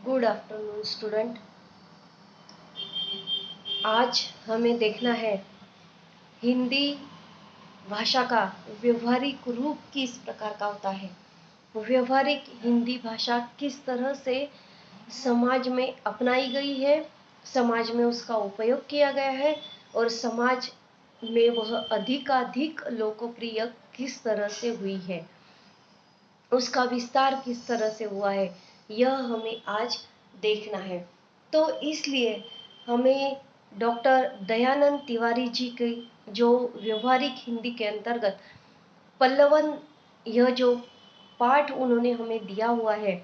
Good afternoon student. आज हमें देखना है हिंदी भाषा का व्यवहारिक रूप किस प्रकार का होता है। व्यवहारिक हिंदी भाषा किस तरह से समाज में अपनाई गई है, समाज में उसका उपयोग किया गया है और समाज में वह अधिकाधिक लोकप्रिय किस तरह से हुई है, उसका विस्तार किस तरह से हुआ है, यह हमें आज देखना है। तो इसलिए हमें डॉक्टर दयानंद तिवारी जी की जो व्यवहारिक हिंदी के अंतर्गत पल्लवन, यह जो पाठ उन्होंने हमें दिया हुआ है,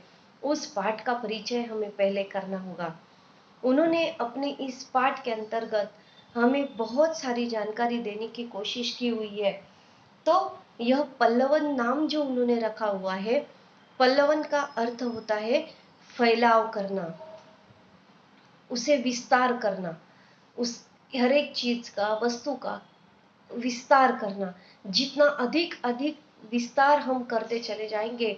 उस पाठ का परिचय हमें पहले करना होगा। उन्होंने अपने इस पाठ के अंतर्गत हमें बहुत सारी जानकारी देने की कोशिश की हुई है। तो यह पल्लवन नाम जो उन्होंने रखा हुआ है, पल्लवन का अर्थ होता है फैलाव करना, उसे विस्तार करना, उस हर एक चीज का, वस्तु का विस्तार करना। जितना अधिक अधिक विस्तार हम करते चले जाएंगे,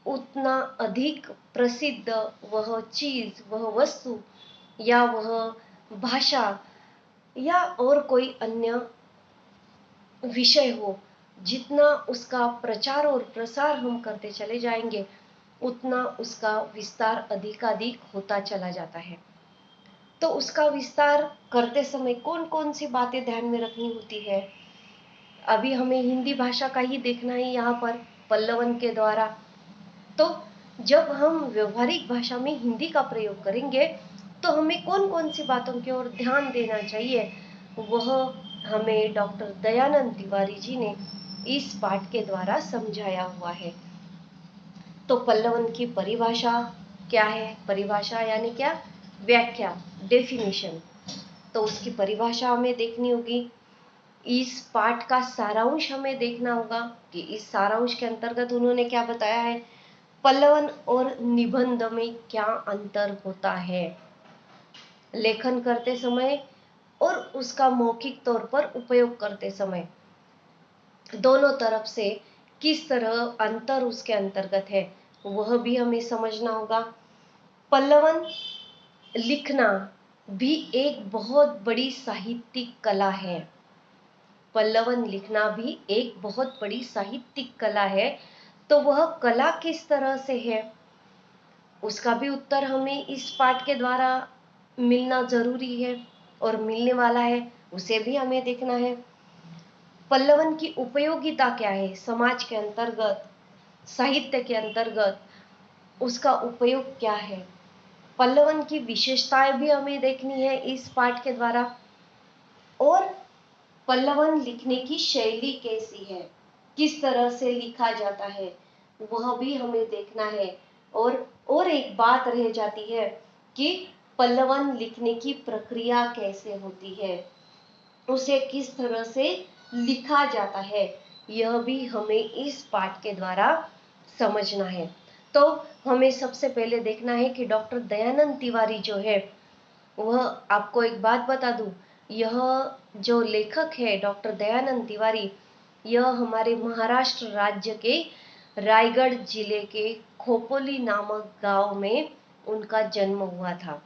उतना अधिक प्रसिद्ध वह चीज, वह वस्तु या वह भाषा या और कोई अन्य विषय हो, जितना उसका प्रचार और प्रसार हम करते चले जाएंगे, उतना उसका विस्तार अधिकाधिक होता चला जाता है। तो उसका विस्तार करते समय कौन कौन सी बातें ध्यान में रखनी होती है, अभी हमें हिंदी भाषा का ही देखना है यहाँ पर पल्लवन के द्वारा। तो जब हम व्यवहारिक भाषा में हिंदी का प्रयोग करेंगे तो हमें कौन कौन सी बातों की ओर ध्यान देना चाहिए, वह हमें डॉक्टर दयानंद तिवारी जी ने इस पाठ के द्वारा समझाया हुआ है। तो पल्लवन की परिभाषा क्या है, परिभाषा यानी क्या, व्याख्या, डेफिनेशन। तो उसकी परिभाषा हमें देखनी होगी। इस पाठ का सारांश हमें देखना होगा कि इस सारांश के अंतर्गत उन्होंने क्या बताया है, पल्लवन और निबंध में क्या अंतर होता है, लेखन करते समय और उसका मौखिक तौर पर उपयोग करते समय दोनों तरफ से किस तरह अंतर उसके अंतर्गत है, वह भी हमें समझना होगा। पल्लवन लिखना भी एक बहुत बड़ी साहित्यिक कला है। पल्लवन लिखना भी एक बहुत बड़ी साहित्यिक कला है। तो वह कला किस तरह से है, उसका भी उत्तर हमें इस पाठ के द्वारा मिलना जरूरी है और मिलने वाला है, उसे भी हमें देखना है। पल्लवन की उपयोगिता क्या है, समाज के अंतर्गत, साहित्य के अंतर्गत उसका उपयोग क्या है, पल्लवन की विशेषताएं भी हमें देखनी है इस पाठ के द्वारा। और पल्लवन लिखने की शैली कैसी है, किस तरह से लिखा जाता है, वह भी हमें देखना है। और एक बात रह जाती है कि पल्लवन लिखने की प्रक्रिया कैसे होती है, उसे किस तरह से लिखा जाता है, यह भी हमें इस पाठ के द्वारा समझना है। तो हमें सबसे पहले देखना है कि डॉक्टर दयानंद तिवारी जो है, वह, आपको एक बात बता दूं, यह जो लेखक है डॉक्टर दयानंद तिवारी, यह हमारे महाराष्ट्र राज्य के रायगढ़ जिले के खोपोली नामक गांव में उनका जन्म हुआ था।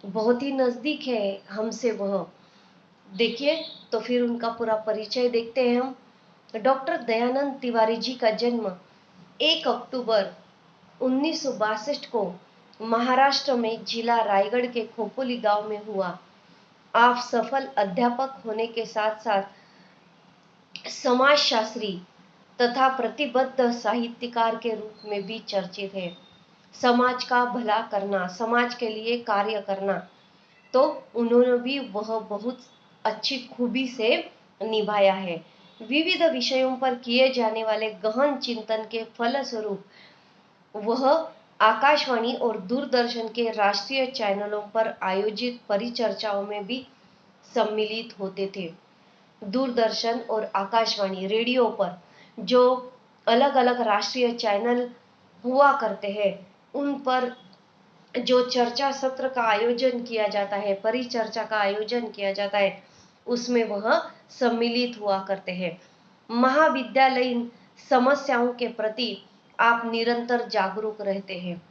बहुत ही नजदीक है हमसे वह। देखिए, तो फिर उनका पूरा परिचय देखते हैं हम। डॉक्टर दयानंद तिवारी जी का जन्म 1 अक्टूबर 1962 को महाराष्ट्र में जिला रायगढ़ के खोपोली गांव में हुआ। आप सफल अध्यापक होने के साथ साथ समाजशास्त्री तथा प्रतिबद्ध साहित्यकार के रूप में भी चर्चित है। समाज का भला करना, समाज के लिए कार्य करना, तो उन्होंने भी वह बहुत अच्छी खूबी से निभाया है। विविध विषयों पर किए जाने वाले गहन चिंतन के फलस्वरूप वह आकाशवाणी और दूरदर्शन के राष्ट्रीय चैनलों पर आयोजित परिचर्चाओं में भी सम्मिलित होते थे। दूरदर्शन और आकाशवाणी रेडियो पर जो अलग अलग राष्ट्रीय चैनल हुआ करते हैं, उन पर जो चर्चा सत्र का आयोजन किया जाता है, परिचर्चा का आयोजन किया जाता है, उसमें वह सम्मिलित हुआ करते हैं। महाविद्यालयीन समस्याओं के प्रति आप निरंतर जागरूक रहते हैं।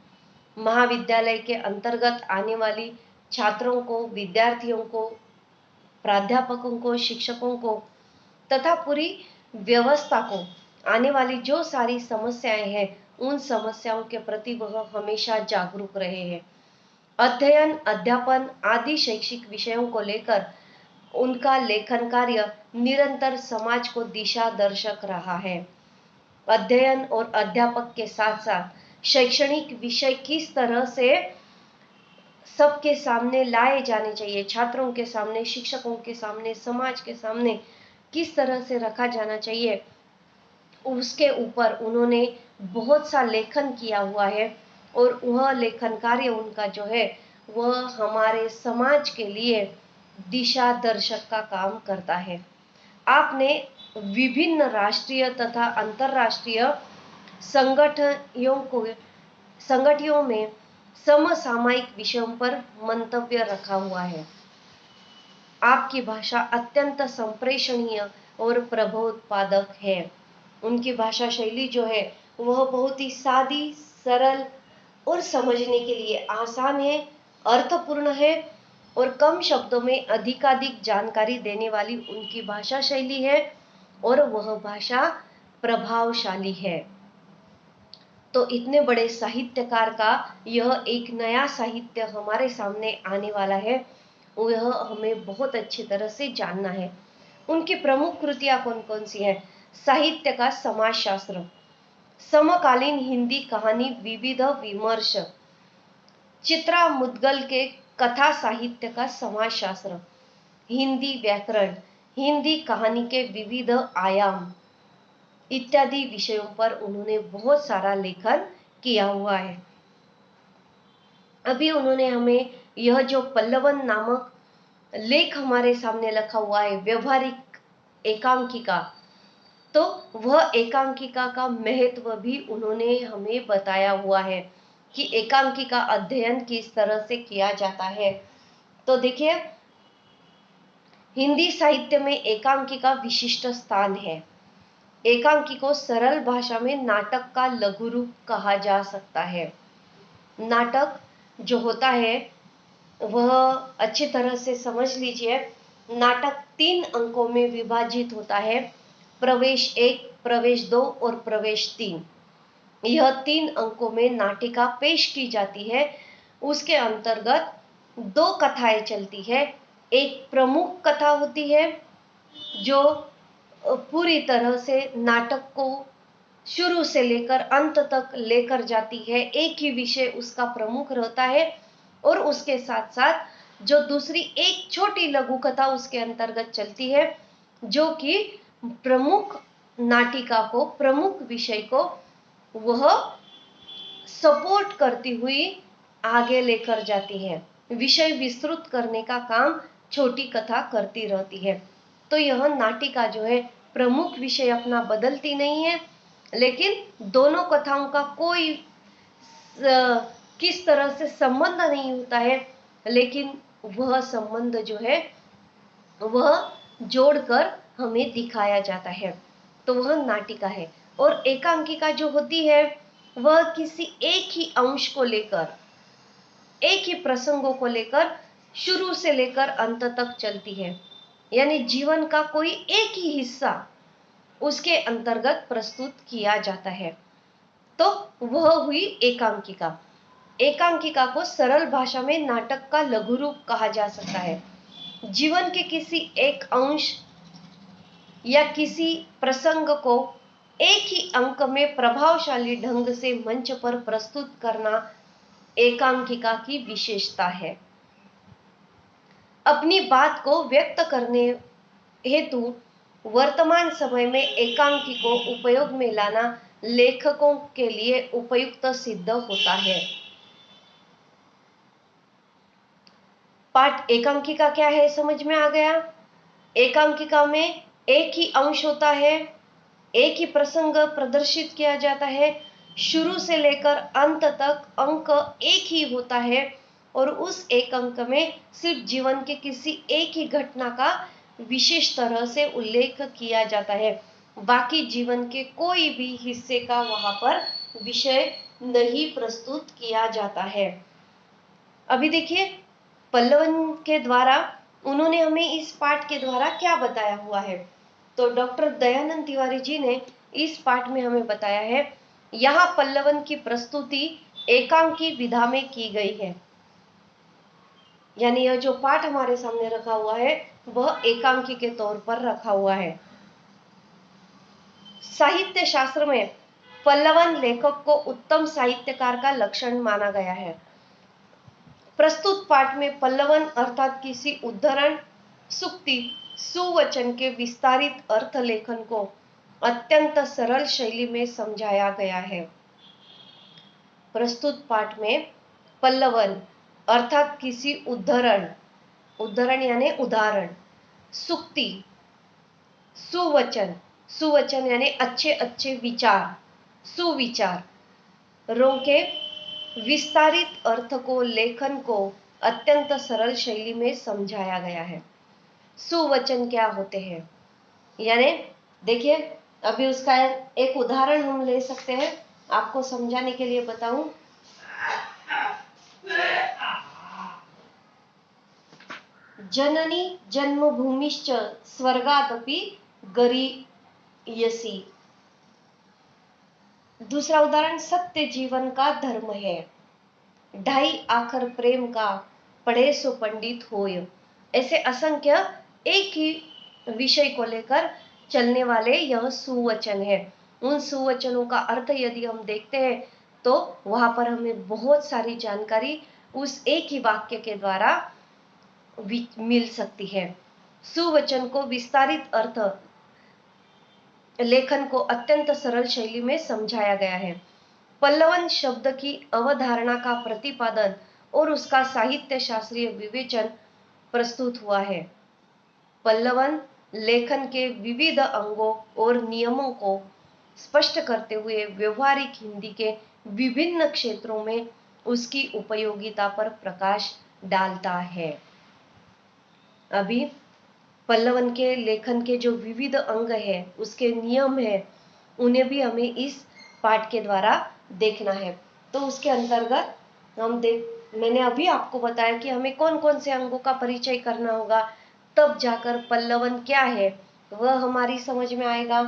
महाविद्यालय के अंतर्गत आने वाली छात्रों को, विद्यार्थियों को, प्राध्यापकों को, शिक्षकों को तथा पूरी व्यवस्था को आने वाली जो सारी समस्याएं हैं, उन समस्याओं के प्रति वह हमेशा जागरूक रहे हैं। अध्ययन, अध्यापन आदि शैक्षिक विषयों को लेकर उनका लेखन कार्य निरंतर समाज को दिशा दर्शक रहा है। अध्ययन और अध्यापक के साथ साथ शैक्षणिक विषय किस तरह से सबके सामने लाए जाने चाहिए, छात्रों के सामने, शिक्षकों के सामने, समाज के सामने किस तरह से रखा जाना चाहिए, उसके ऊपर उन्होंने बहुत सा लेखन किया हुआ है। और वह लेखन कार्य उनका जो है वह हमारे समाज के लिए दिशा दर्शक का काम करता है। आपने विभिन्न राष्ट्रीय तथा अंतर्राष्ट्रीय संगठनों में समसामयिक विषयों पर मंतव्य रखा हुआ है। आपकी भाषा अत्यंत संप्रेषणीय और प्रबोधपादक है। उनकी भाषा शैली जो है वह बहुत ही सादी, सरल और समझने के लिए आसान है, अर्थपूर्ण है और कम शब्दों में अधिकाधिक जानकारी देने वाली उनकी भाषा शैली है और वह भाषा प्रभावशाली है। तो इतने बड़े साहित्यकार का यह एक नया साहित्य हमारे सामने आने वाला है, वह हमें बहुत अच्छी तरह से जानना है। उनकी प्रमुख कृतियां कौन कौन सी हैं? साहित्य का समाजशास्त्र, समकालीन हिंदी कहानी विविध विमर्श, चित्रा मुद्गल के कथा साहित्य का समाजशास्त्र, हिंदी व्याकरण, हिंदी कहानी के विविध आयाम इत्यादि विषयों पर उन्होंने बहुत सारा लेखन किया हुआ है। अभी उन्होंने हमें यह जो पल्लवन नामक लेख हमारे सामने रखा हुआ है, व्यवहारिक एकांकिका, तो वह एकांकिका का महत्व भी उन्होंने हमें बताया हुआ है कि एकांकिका अध्ययन किस तरह से किया जाता है। तो देखिए, हिंदी साहित्य में एकांकिका विशिष्ट स्थान है। एकांकी को सरल भाषा में नाटक का लघु रूप कहा जा सकता है। नाटक जो होता है वह अच्छी तरह से समझ लीजिए। नाटक 3 अंकों में विभाजित होता है, प्रवेश 1, प्रवेश 2 और प्रवेश 3। यह 3 अंकों में नाटिका पेश की जाती है। उसके अंतर्गत 2 कथाएं चलती है। एक प्रमुख कथा होती है जो पूरी तरह से नाटक को शुरू से लेकर अंत तक लेकर जाती है। एक ही विषय उसका प्रमुख रहता है और उसके साथ साथ जो दूसरी एक छोटी लघु कथा उसके अंतर्गत चलती है, जो कि प्रमुख नाटिका को, प्रमुख विषय को वह सपोर्ट करती हुई आगे लेकर जाती है। विषय विस्तृत करने का काम छोटी कथा करती रहती है। तो यह नाटिका जो है प्रमुख विषय अपना बदलती नहीं है, लेकिन दोनों कथाओं का कोई किस तरह से संबंध नहीं होता है, लेकिन वह संबंध जो है वह जोड़कर हमें दिखाया जाता है। तो वह नाटिका है। और एकांकिका जो होती है वह किसी एक ही अंश को लेकर, एक ही प्रसंगों को लेकर शुरू से लेकर अंत तक चलती है। यानी जीवन का कोई एक ही हिस्सा उसके अंतर्गत प्रस्तुत किया जाता है। तो वह हुई एकांकिका। एकांकिका को सरल भाषा में नाटक का लघु रूप कहा जा सकता है। जीवन के किसी एक अंश या किसी प्रसंग को एक ही अंक में प्रभावशाली ढंग से मंच पर प्रस्तुत करना एकांकिका की विशेषता है। अपनी बात को व्यक्त करने हेतु वर्तमान समय में एकांकी को उपयोग में लाना लेखकों के लिए उपयुक्त सिद्ध होता है। पाठ एकांकिका क्या है समझ में आ गया। एकांकिका में एक ही अंश होता है, एक ही प्रसंग प्रदर्शित किया जाता है, शुरू से लेकर अंत तक अंक एक ही होता है और उस एक अंक में सिर्फ जीवन के किसी एक ही घटना का विशेष तरह से उल्लेख किया जाता है। बाकी जीवन के कोई भी हिस्से का वहां पर विषय नहीं प्रस्तुत किया जाता है। अभी देखिए पल्लवन के द्वारा उन्होंने हमें इस पाठ के द्वारा क्या बताया हुआ है। तो डॉक्टर दयानंद तिवारी जी ने इस पाठ में हमें बताया है, यहाँ पल्लवन की प्रस्तुति एकांकी विधा में की गई है। यानी यह जो पाठ हमारे सामने रखा हुआ है वह एकांकी के तौर पर रखा हुआ है। साहित्य शास्त्र में पल्लवन लेखक को उत्तम साहित्यकार का लक्षण माना गया है। प्रस्तुत पाठ में पल्लवन अर्थात किसी उद्धरण, सूक्ति, सुवचन के विस्तारित अर्थ लेखन को अत्यंत सरल शैली में समझाया गया है। प्रस्तुत पाठ में पल्लवन अर्थात किसी उद्धरण, उद्धरण यानी उदाहरण, सूक्ति, सुवचन, सुवचन यानी अच्छे अच्छे विचार, सुविचार रों के विस्तारित अर्थ को लेखन को अत्यंत सरल शैली में समझाया गया है। सुवचन क्या होते हैं, यानी देखिए अभी उसका एक उदाहरण हम ले सकते हैं, आपको समझाने के लिए बताऊं। जननी जन्मभूमिश्च स्वर्गादपि गरीयसी। दूसरा उदाहरण, सत्य जीवन का धर्म है, ढाई आखर प्रेम का पढ़े सो पंडित होय। ऐसे असंख्य एक ही विषय को लेकर चलने वाले यह सुवचन है। उन सुवचनों का अर्थ यदि हम देखते हैं तो वहां पर हमें बहुत सारी जानकारी उस एक ही वाक्य के द्वारा मिल सकती है। सुवचन को विस्तारित अर्थ लेखन को अत्यंत सरल शैली में समझाया गया है। पल्लवन शब्द की अवधारणा का प्रतिपादन और उसका साहित्य शास्त्रीय विवेचन प्रस्तुत हुआ है। पल्लवन लेखन के विविध अंगों और नियमों को स्पष्ट करते हुए व्यवहारिक हिंदी के विभिन्न क्षेत्रों में उसकी उपयोगिता पर प्रकाश डालता है। अभी पल्लवन के लेखन के जो विविध अंग है, उसके नियम है, उन्हें भी हमें इस पाठ के द्वारा देखना है। तो उसके अंतर्गत मैंने अभी आपको बताया कि हमें कौन कौन से अंगों का परिचय करना होगा, तब जाकर पल्लवन क्या है वह हमारी समझ में आएगा।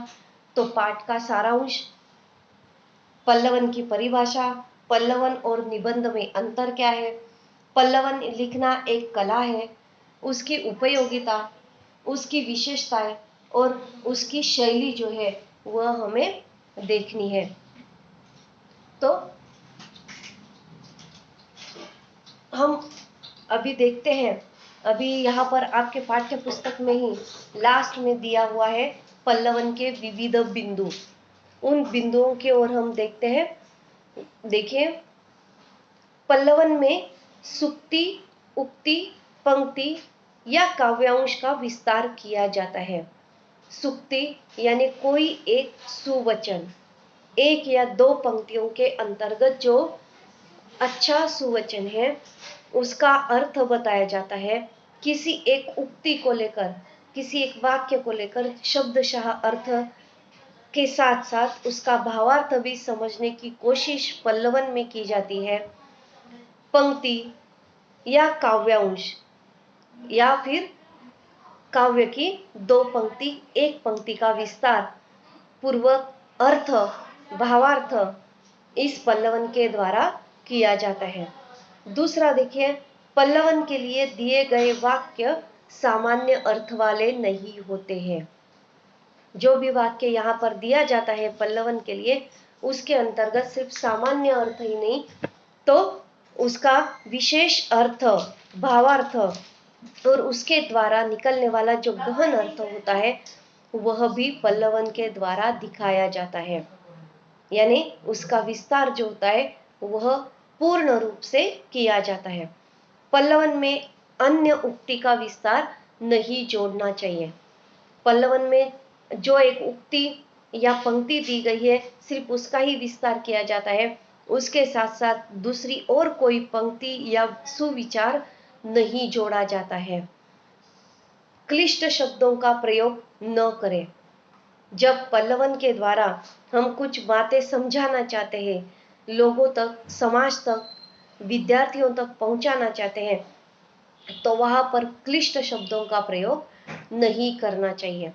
तो पाठ का सारांश, पल्लवन की परिभाषा, पल्लवन और निबंध में अंतर क्या है, पल्लवन लिखना एक कला है, उसकी उपयोगिता, उसकी विशेषताएं और उसकी शैली जो है वह हमें देखनी है। तो हम अभी देखते हैं, अभी यहाँ पर आपके पाठ्य पुस्तक में ही लास्ट में दिया हुआ है पल्लवन के विविध बिंदु। उन बिंदुओं की ओर हम देखते हैं। देखिए पल्लवन में सूक्ति, उक्ति, पंक्ति या काव्यांश का विस्तार किया जाता है। सूक्ति यानी कोई एक सुवचन, एक या दो पंक्तियों के अंतर्गत जो अच्छा सुवचन है उसका अर्थ बताया जाता है। किसी एक उक्ति को लेकर, किसी एक वाक्य को लेकर शब्दशः अर्थ के साथ साथ उसका भावार्थ भी समझने की कोशिश पल्लवन में की जाती है। पंक्ति या काव्यांश या फिर काव्य की दो पंक्ति, एक पंक्ति का विस्तार पूर्वक अर्थ, भावार्थ इस पल्लवन के द्वारा किया जाता है। दूसरा देखिए, पल्लवन के लिए दिए गए वाक्य सामान्य अर्थ वाले नहीं होते हैं। जो भी वाक्य यहाँ पर दिया जाता है पल्लवन के लिए, उसके अंतर्गत सिर्फ सामान्य अर्थ ही नहीं तो उसका विशेष अर्थ, भावार्थ और उसके द्वारा निकलने वाला जो गहन अर्थ होता है वह भी पल्लवन के द्वारा दिखाया जाता है। यानी उसका विस्तार जो होता है वह पूर्ण रूप से किया जाता है। पल्लवन में अन्य उक्ति का विस्तार नहीं जोड़ना चाहिए। पल्लवन में जो एक उक्ति या पंक्ति दी गई है सिर्फ उसका ही विस्तार किया जाता है, उसके साथ साथ दूसरी और कोई पंक्ति या सुविचार नहीं जोड़ा जाता है। क्लिष्ट शब्दों का प्रयोग न करें। जब पल्लवन के द्वारा हम कुछ बातें समझाना चाहते हैं लोगों तक, समाज तक, विद्यार्थियों तक पहुंचाना चाहते हैं तो वहां पर क्लिष्ट शब्दों का प्रयोग नहीं करना चाहिए।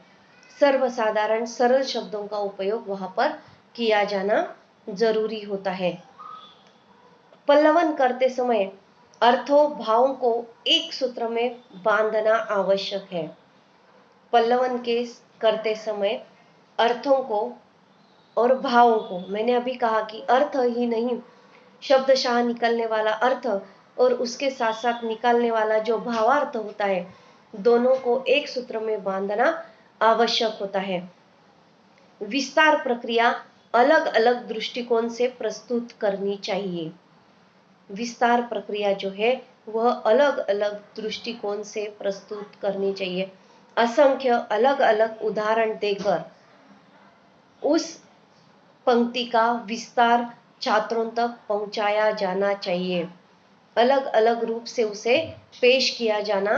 सर्वसाधारण सरल शब्दों का उपयोग वहां पर किया जाना जरूरी होता है। पल्लवन करते समय अर्थों भावों को एक सूत्र में बांधना आवश्यक है। पल्लवन के करते समय अर्थों को और भावों को, मैंने अभी कहा कि अर्थ ही नहीं, शब्दशाह निकलने वाला अर्थ और उसके साथ साथ निकालने वाला जो भावार्थ होता है, दोनों को एक सूत्र में बांधना आवश्यक होता है। विस्तार प्रक्रिया अलग अलग दृष्टिकोण से प्रस्तुत करनी चाहिए। विस्तार प्रक्रिया जो है वह अलग अलग दृष्टिकोण से प्रस्तुत करनी चाहिए। असंख्य अलग अलग उदाहरण देकर उस पंक्ति का विस्तार छात्रों तक पहुंचाया जाना चाहिए। अलग अलग रूप से उसे पेश किया जाना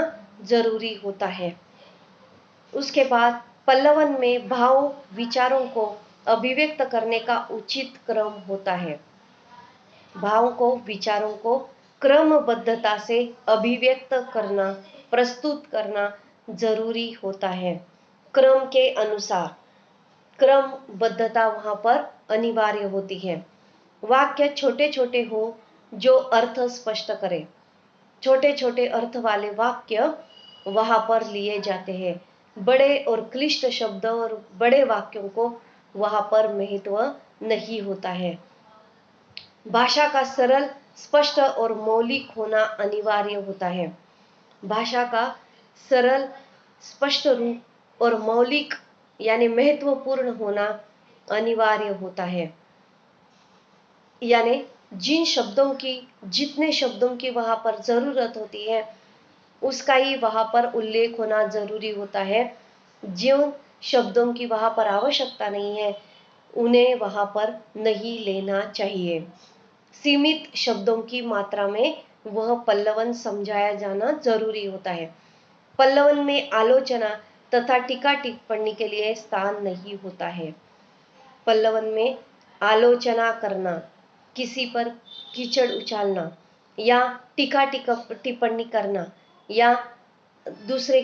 जरूरी होता है। उसके बाद पल्लवन में भाव विचारों को अभिव्यक्त करने का उचित क्रम होता है। भावों को, विचारों को क्रमबद्धता से अभिव्यक्त करना, प्रस्तुत करना जरूरी होता है। क्रम के अनुसार क्रमबद्धता वहां पर अनिवार्य होती है। वाक्य छोटे छोटे हो जो अर्थ स्पष्ट करे। छोटे छोटे अर्थ वाले वाक्य वहां पर लिए जाते हैं। बड़े और क्लिष्ट शब्द और बड़े वाक्यों को वहां पर महत्व नहीं होता है। भाषा का सरल, स्पष्ट और मौलिक होना अनिवार्य होता है। भाषा का सरल, स्पष्ट रूप और मौलिक यानी महत्वपूर्ण होना अनिवार्य होता है। यानी जितने शब्दों की वहां पर जरूरत होती है उसका ही वहां पर उल्लेख होना जरूरी होता है। जिन शब्दों की वहां पर आवश्यकता नहीं है उन्हें वहां पर नहीं लेना चाहिए। सीमित शब्दों की मात्रा में वह पल्लवन समझाया जाना जरूरी होता है। पल्लवन में आलोचना तथा टीका टिप्पणी के लिए स्थान नहीं होता है। पल्लवन में आलोचना करना, किसी पर कीचड़ उछालना या टीका टिप्पणी करना या दूसरे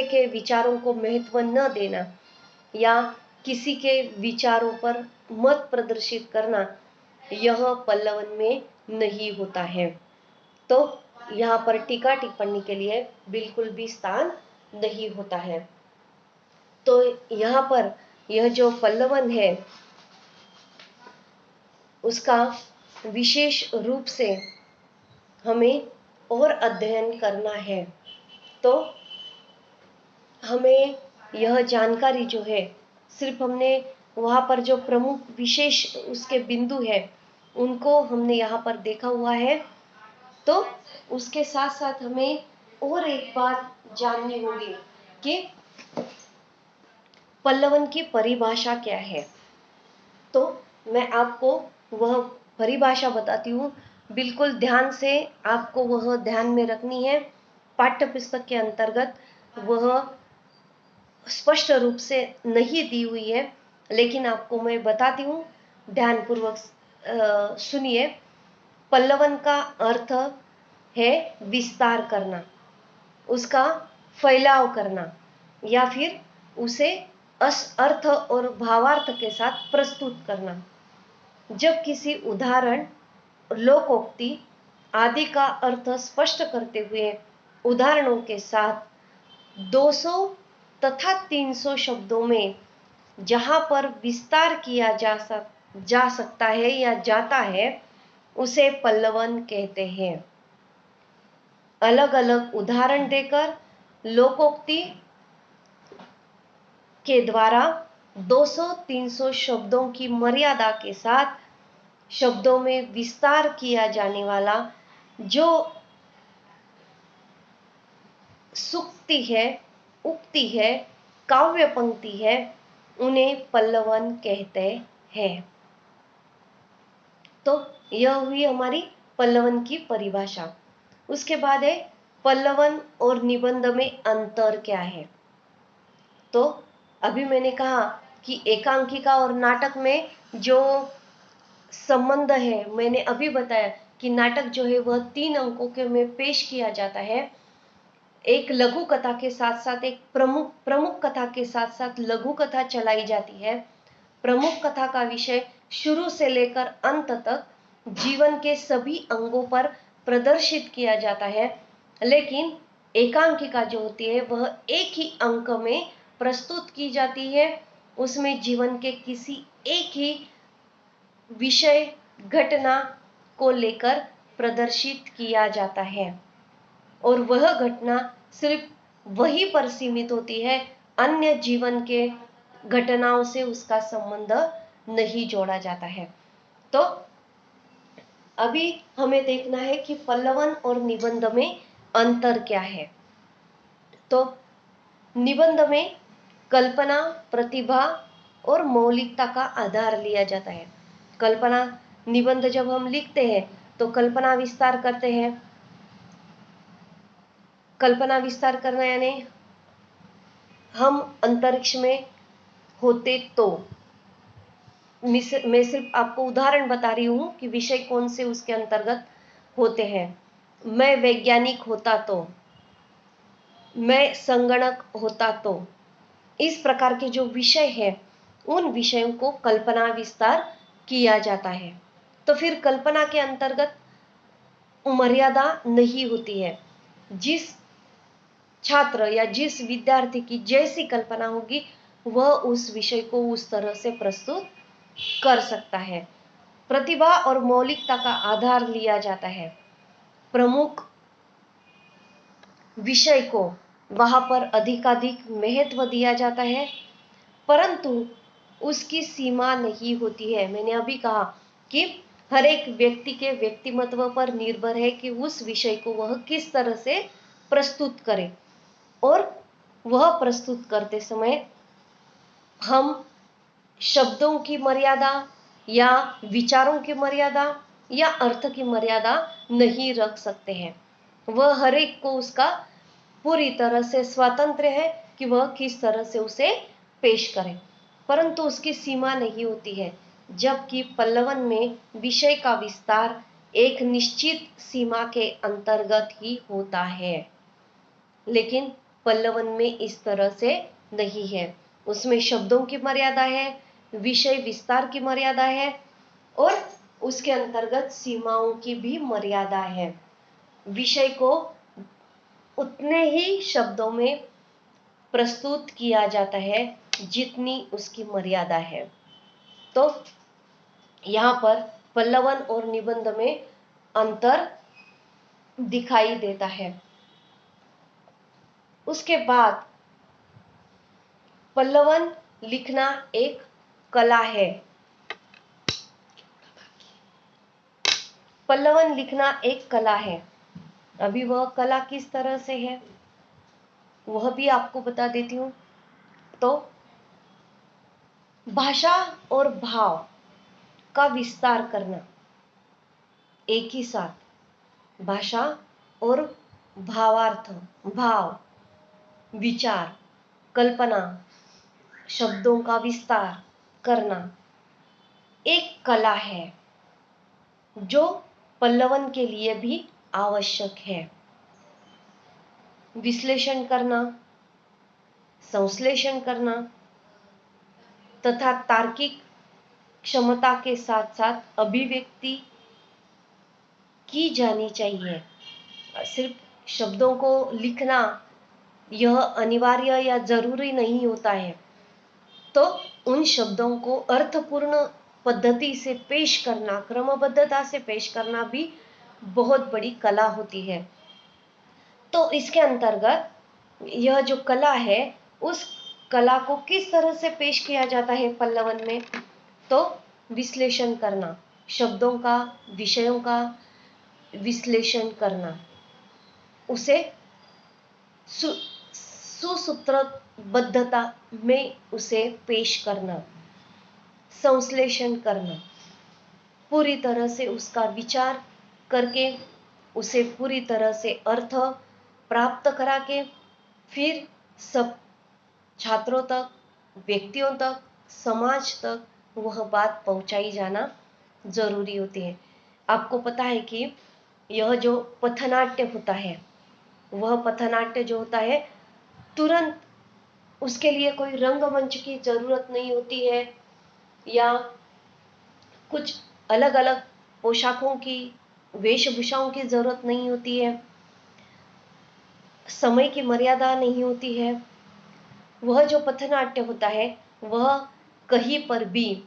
के विचारों को महत्व न देना या किसी के विचारों पर मत प्रदर्शित करना, यह पल्लवन में नहीं होता है। तो यहाँ पर टीका टिप्पणी के लिए बिल्कुल भी स्थान नहीं होता है। तो यहाँ पर यह जो पल्लवन है उसका विशेष रूप से हमें और अध्ययन करना है। तो हमें यह जानकारी जो है, सिर्फ हमने वहाँ पर जो प्रमुख विशेष उसके बिंदु है उनको हमने यहाँ पर देखा हुआ है। तो उसके साथ साथ हमें और एक बात जाननी होगी कि पल्लवन की परिभाषा क्या है। तो मैं आपको वह परिभाषा बताती हूँ। बिल्कुल ध्यान से आपको वह ध्यान में रखनी है। पाठ्य पुस्तक के अंतर्गत वह स्पष्ट रूप से नहीं दी हुई है, लेकिन आपको मैं बताती हूँ, ध्यानपूर्वक सुनिए। पल्लवन का अर्थ है विस्तार करना, उसका फैलाव करना या फिर उसे अर्थ और भावार्थ के साथ प्रस्तुत करना। जब किसी उदाहरण, लोकोक्ति आदि का अर्थ स्पष्ट करते हुए उदाहरणों के साथ 200 तथा 300 शब्दों में जहां पर विस्तार किया जा सकता है या जाता है उसे पल्लवन कहते हैं। अलग अलग उदाहरण देकर लोकोक्ति के द्वारा 200-300 शब्दों की मर्यादा के साथ शब्दों में विस्तार किया जाने वाला जो सूक्ति है, उक्ति है, काव्य पंक्ति है, उन्हें पल्लवन कहते हैं। तो यह हुई हमारी पल्लवन की परिभाषा। उसके बाद है पल्लवन और निबंध में अंतर क्या है। तो अभी मैंने कहा कि एकांकिका और नाटक में जो संबंध है, मैंने अभी बताया कि नाटक जो है वह 3 अंकों के में पेश किया जाता है। एक लघु कथा के साथ साथ एक प्रमुख कथा के साथ साथ लघु कथा चलाई जाती है। प्रमुख कथा का विषय शुरू से लेकर अंत तक जीवन के सभी अंगों पर प्रदर्शित किया जाता है, लेकिन एकांकिका जो होती है वह एक ही अंक में प्रस्तुत की जाती है। उसमें जीवन के किसी एक ही विषय घटना को लेकर प्रदर्शित किया जाता है और वह घटना सिर्फ वही पर सीमित होती है, अन्य जीवन के घटनाओं से उसका संबंध नहीं जोड़ा जाता है। तो अभी हमें देखना है कि पल्लवन और निबंध में अंतर क्या है। तो निबंध में कल्पना, प्रतिभा और मौलिकता का आधार लिया जाता है। कल्पना निबंध जब हम लिखते हैं तो कल्पना विस्तार करते हैं। कल्पना विस्तार करना यानी हम अंतरिक्ष में होते तो, मैं सिर्फ आपको उदाहरण बता रही हूं कि विषय कौन से उसके अंतर्गत होते हैं। मैं वैज्ञानिक होता तो, मैं संगणक होता तो, इस प्रकार के जो विषय है उन विषयों को कल्पना विस्तार किया जाता है। तो फिर कल्पना के अंतर्गत मर्यादा नहीं होती है। जिस छात्र या जिस विद्यार्थी की जैसी कल्पना होगी वह उस विषय को उस तरह से प्रस्तुत कर सकता है। प्रतिभा और मौलिकता का आधार लिया जाता है। प्रमुख विषय को वहां पर अधिकाधिक महत्व दिया जाता है, परंतु उसकी सीमा नहीं होती है। मैंने अभी कहा कि हर एक व्यक्ति के व्यक्तिमत्व पर निर्भर है कि उस विषय को वह किस तरह से प्रस्तुत करे, और वह प्रस्तुत करते समय हम शब्दों की मर्यादा या विचारों की मर्यादा या अर्थ की मर्यादा नहीं रख सकते हैं। वह हर एक को उसका पूरी तरह से स्वतंत्र है कि वह किस तरह से उसे पेश करे, परंतु उसकी सीमा नहीं होती है। जबकि पल्लवन में विषय का विस्तार एक निश्चित सीमा के अंतर्गत ही होता है, लेकिन पल्लवन में इस तरह से नहीं है। उसमें शब्दों की मर्यादा है, विषय विस्तार की मर्यादा है और उसके अंतर्गत सीमाओं की भी मर्यादा है। विषय को उतने ही शब्दों में प्रस्तुत किया जाता है जितनी उसकी मर्यादा है। तो यहाँ पर पल्लवन और निबंध में अंतर दिखाई देता है। उसके बाद पल्लवन लिखना एक कला है। पल्लवन लिखना एक कला है। अभी वह कला किस तरह से है वह भी आपको बता देती हूँ। तो भाषा और भाव का विस्तार करना, एक ही साथ भाषा और भावार्थ, भाव, विचार, कल्पना, शब्दों का विस्तार करना एक कला है जो पल्लवन के लिए भी आवश्यक है। विश्लेषण करना, संश्लेषण करना तथा तार्किक क्षमता के साथ साथ अभिव्यक्ति की जानी चाहिए। सिर्फ शब्दों को लिखना यह अनिवार्य या जरूरी नहीं होता है। तो उन शब्दों को अर्थपूर्ण पद्धति से पेश करना, क्रमबद्धता से पेश करना भी बहुत बड़ी कला होती है। तो इसके अंतर्गत यह जो कला है उस कला को किस तरह से पेश किया जाता है पल्लवन में, तो विश्लेषण करना, शब्दों का, विषयों का विश्लेषण करना, उसे सुसूत्रबद्धता में उसे पेश करना, संश्लेषण करना, पूरी तरह से उसका विचार करके उसे पूरी तरह से अर्थ प्राप्त करा के फिर सब छात्रों तक, व्यक्तियों तक, समाज तक वह बात पहुंचाई जाना जरूरी होती है। आपको पता है कि यह जो पथनाट्य होता है, वह पथनाट्य जो होता है तुरंत उसके लिए कोई रंगमंच की जरूरत नहीं होती है या कुछ अलग अलग पोशाकों की, वेशभूषाओं की जरूरत नहीं होती है, समय की मर्यादा नहीं होती है। वह जो पथनाट्य होता है वह कहीं पर भी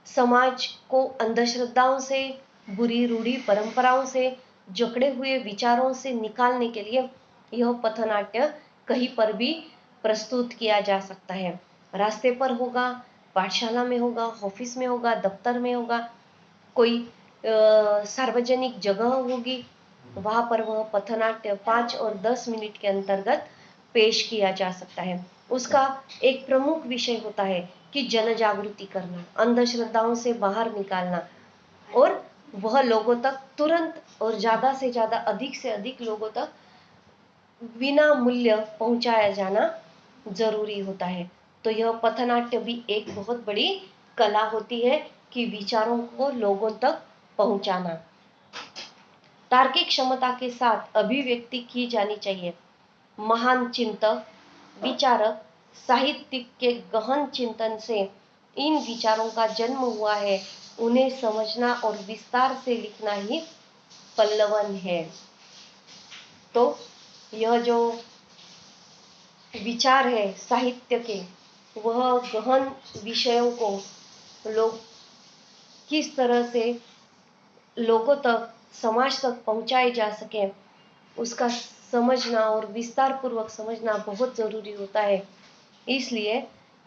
समाज को अंधश्रद्धाओं से, बुरी रूढ़ी परंपराओं से, जकड़े हुए विचारों से निकालने के लिए यह पथनाट्य कहीं पर भी प्रस्तुत किया जा सकता है। रास्ते पर होगा, पाठशाला में होगा, ऑफिस में होगा, दफ्तर में होगा, कोई सार्वजनिक जगह होगी, वहां पर वह पथनाट्य 5 और 10 मिनट के अंतर्गत पेश किया जा सकता है। उसका एक प्रमुख विषय होता है कि जन जागृति करना, अंधश्रद्धाओं से बाहर निकालना, और वह लोगों तक तुरंत और ज्यादा से ज्यादा, अधिक से अधिक लोगों तक बिना मूल्य पहुंचाया जाना जरूरी होता है। तो यह पथनाट्य भी एक बहुत बड़ी कला होती है कि विचारों को लोगों तक पहुंचाना। तार्किक क्षमता के साथ अभिव्यक्ति की जानी चाहिए। महान चिंतक, विचारक, साहित्यिक के गहन चिंतन से इन विचारों का जन्म हुआ है। उन्हें समझना और विस्तार से लिखना ही पल्लवन है। तो यह जो विचार है साहित्य के, वह गहन विषयों को लोग किस तरह से लोगों तक, समाज तक पहुंचाए जा सके, उसका समझना और विस्तार पूर्वक समझना बहुत जरूरी होता है। इसलिए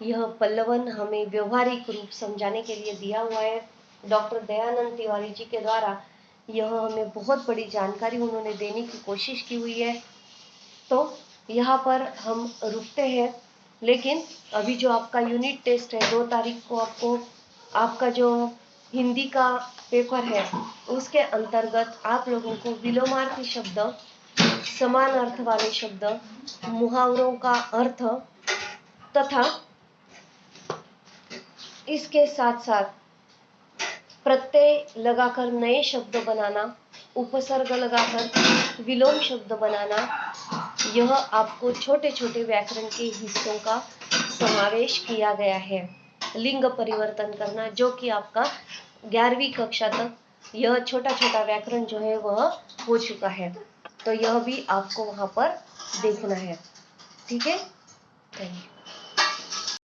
यह पल्लवन हमें व्यवहारिक रूप समझाने के लिए दिया हुआ है। डॉक्टर दयानंद तिवारी जी के द्वारा यह हमें बहुत बड़ी जानकारी उन्होंने देने की कोशिश की हुई है। तो यहाँ पर हम रुकते हैं, लेकिन अभी जो आपका यूनिट टेस्ट है 2 तारीख को, आपको आपका जो हिंदी का पेपर है उसके अंतर्गत आप लोगों को विलोमार्थी शब्द, समान अर्थ वाले शब्द, मुहावरों का अर्थ तथा इसके साथ साथ प्रत्यय लगाकर नए शब्द बनाना, उपसर्ग लगाकर विलोम शब्द बनाना, यह आपको छोटे छोटे व्याकरण के हिस्सों का समावेश किया गया है। लिंग परिवर्तन करना, जो कि आपका 11वीं कक्षा तक यह छोटा छोटा व्याकरण जो है वह हो चुका है। तो यह भी आपको वहां पर देखना है। ठीक है, थैंक यू।